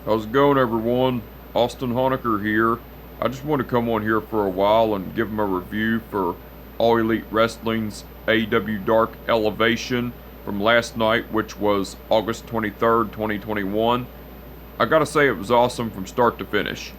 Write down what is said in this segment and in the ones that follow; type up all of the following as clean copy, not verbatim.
How's it going, everyone? Austin Honecker here. I just want to come on here for a while and give them a review for All Elite Wrestling's AEW Dark Elevation from last night, which was August 23rd, 2021. I gotta say, it was awesome from start to finish.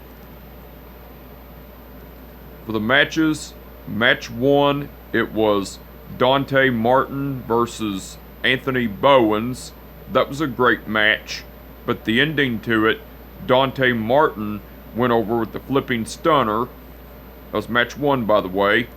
For the matches, match 1, it was Dante Martin versus Anthony Bowens. That was a great match. But the ending to it, Dante Martin went over with the flipping stunner. That was match 1, by the way.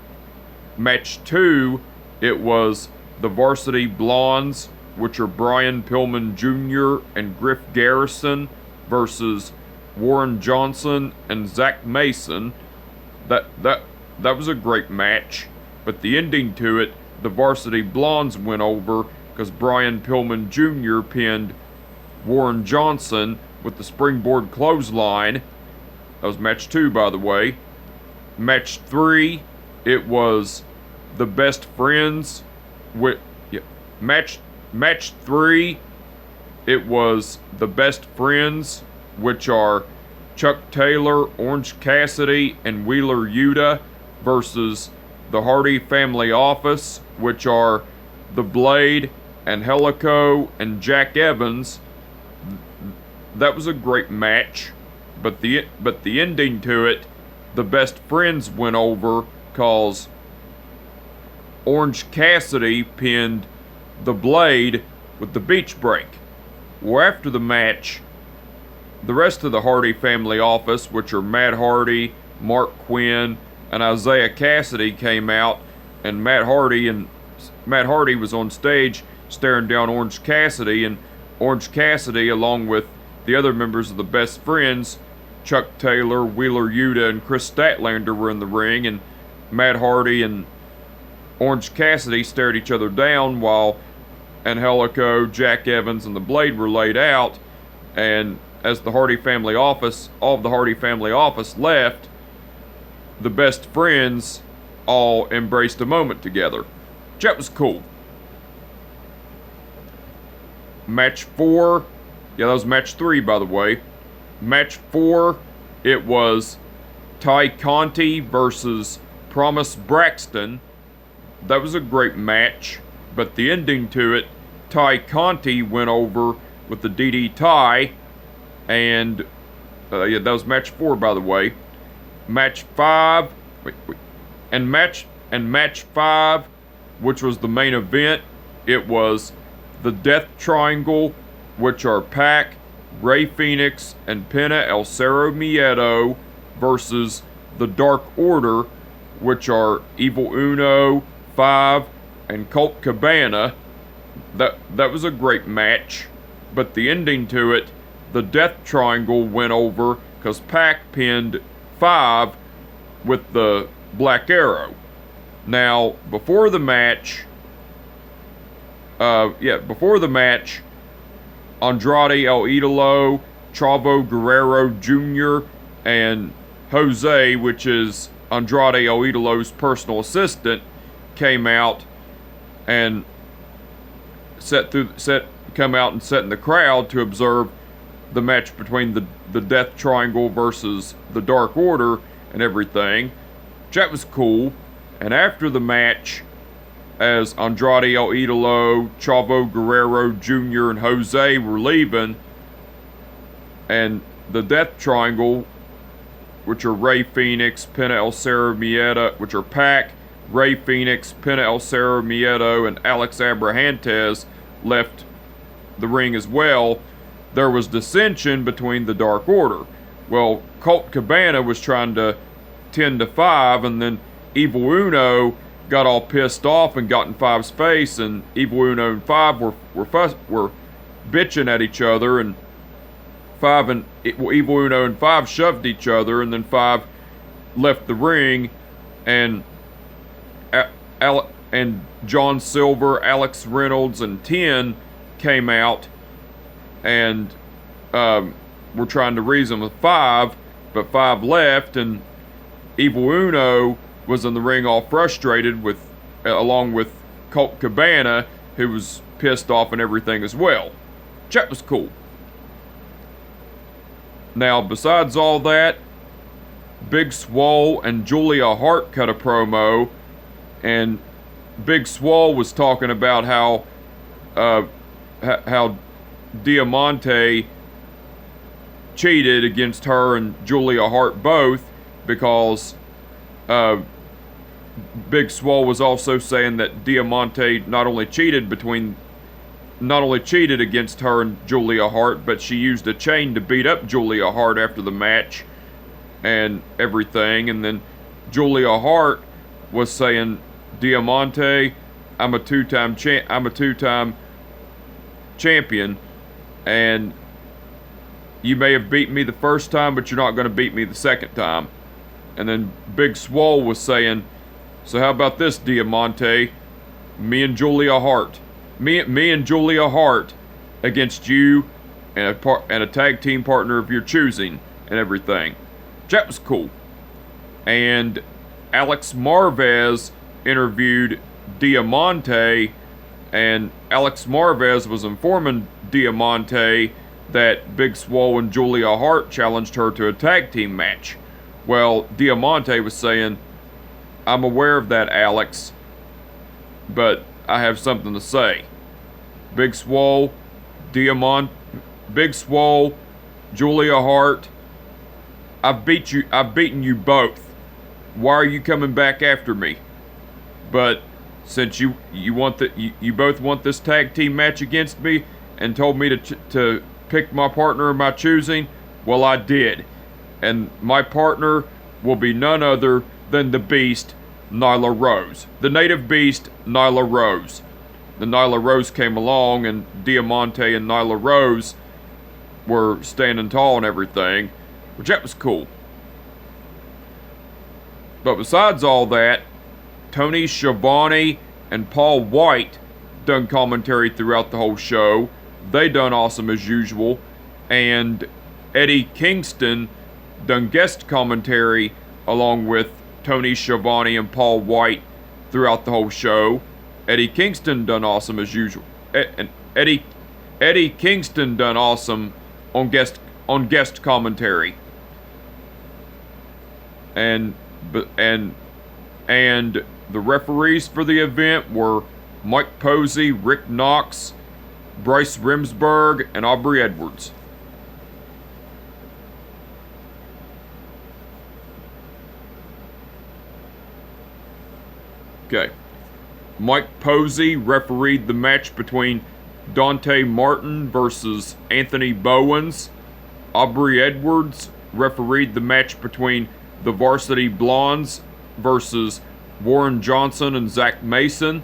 Match 2, it was the Varsity Blondes, which are Brian Pillman Jr. and Griff Garrison, versus Warren Johnson and Zach Mason. That was a great match. But the ending to it, the Varsity Blondes went over because Brian Pillman Jr. pinned Warren Johnson with the springboard clothesline. That was match 2, by the way. Match 3, it was the Best Friends with match 3, it was the Best Friends, which are Chuck Taylor, Orange Cassidy, and Wheeler Yuta, versus the Hardy Family Office, which are the Blade, Angelico, and Jack Evans. That was a great match, but the ending to it, the Best Friends went over cause Orange Cassidy pinned the Blade with the beach break. Well, after the match, the rest of the Hardy Family Office, which are Matt Hardy, Mark Quinn, and Isaiah Cassidy, came out, and Matt Hardy was on stage staring down Orange Cassidy, and Orange Cassidy, along with the other members of the Best Friends, Chuck Taylor, Wheeler Yuta, and Chris Statlander, were in the ring, and Matt Hardy and Orange Cassidy stared each other down while Angelico, Jack Evans, and the Blade were laid out. And as all of the Hardy Family Office left, the Best Friends all embraced a moment together. That was cool. Match 4, that was match 3, by the way. Match 4, it was Ty Conti versus Promise Braxton. That was a great match, but the ending to it, Ty Conti went over with the DDT, and that was match 4, by the way. Match 5, match 5, which was the main event, it was the Death Triangle, which are Pac, Rey Fenix, and Penta El Cerro Miedo, versus the Dark Order, which are Evil Uno, 5, and Colt Cabana. That was a great match, but the ending to it, the Death Triangle went over because Pac pinned 5 with the Black Arrow. Now, before the match, Andrade El Idolo, Chavo Guerrero Jr., and Jose, which is Andrade El Idolo's personal assistant, came out and come out and sat in the crowd to observe the match between the Death Triangle versus the Dark Order and everything. That was cool. And after the match, as Andrade El Idolo, Chavo Guerrero Jr., and Jose were leaving, and the Death Triangle, which are Rey Fenix, Penta El Cerro Miedo, which are Pac, Rey Fenix, Penta El Cerro Miedo, and Alex Abrahantes, left the ring as well, there was dissension between the Dark Order. Well, Colt Cabana was trying to 10 to 5, and then Evil Uno got all pissed off and got in 5's face, and Evil Uno and 5 were bitching at each other, and Evil Uno and 5 shoved each other, and then 5 left the ring, and John Silver, Alex Reynolds, and 10 came out and were trying to reason with 5, but 5 left, and Evil Uno was in the ring all frustrated along with Colt Cabana, who was pissed off and everything as well. That was cool. Now, besides all that, Big Swole and Julia Hart cut a promo, and Big Swole was talking about how Diamante cheated against her and Julia Hart both, because Big Swole was also saying that Diamante not only cheated against her and Julia Hart, but she used a chain to beat up Julia Hart after the match and everything. And then Julia Hart was saying, Diamante, I'm a two-time champion, and you may have beaten me the first time, but you're not going to beat me the second time. And then Big Swole was saying, so how about this, Diamante? Me and Julia Hart against you and a tag team partner of your choosing and everything. That was cool. And Alex Marvez interviewed Diamante, and Alex Marvez was informing Diamante that Big Swole and Julia Hart challenged her to a tag team match. Well, Diamante was saying, I'm aware of that, Alex, but I have something to say. Big Swole, Julia Hart, I've beaten you both. Why are you coming back after me? But since you both want this tag team match against me and told me to pick my partner of my choosing, well, I did. And my partner will be none other than the Beast, Nyla Rose. The native Beast, Nyla Rose. The Nyla Rose came along, and Diamante and Nyla Rose were standing tall and everything, which that was cool. But besides all that, Tony Schiavone and Paul White done commentary throughout the whole show. They done awesome as usual. And Eddie Kingston done guest commentary along with Tony Schiavone and Paul White throughout the whole show. Eddie Kingston done awesome as usual. And Eddie Kingston done awesome on guest commentary. And the referees for the event were Mike Posey, Rick Knox, Bryce Remsburg, and Aubrey Edwards. Okay. Mike Posey refereed the match between Dante Martin versus Anthony Bowens. Aubrey Edwards refereed the match between the Varsity Blondes versus Warren Johnson and Zach Mason.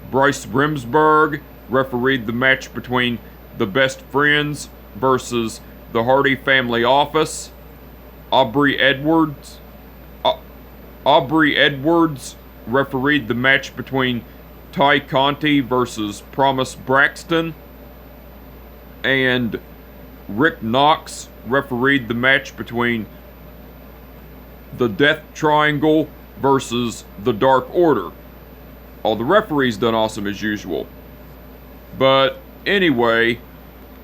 Bryce Remsburg refereed the match between the Best Friends versus the Hardy Family Office. Aubrey Edwards refereed the match between Ty Conti versus Promise Braxton. And Rick Knox refereed the match between the Death Triangle versus the Dark Order. All the referees done awesome as usual. But anyway,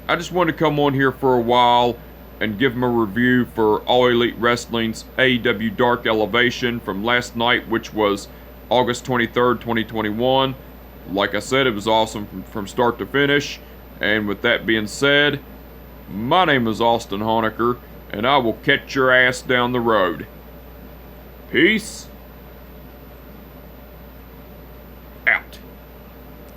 I just wanted to come on here for a while and give them a review for All Elite Wrestling's AEW Dark Elevation from last night, which was August 23rd, 2021. Like I said, it was awesome from start to finish. And with that being said, my name is Austin Honecker, and I will catch your ass down the road. Peace out.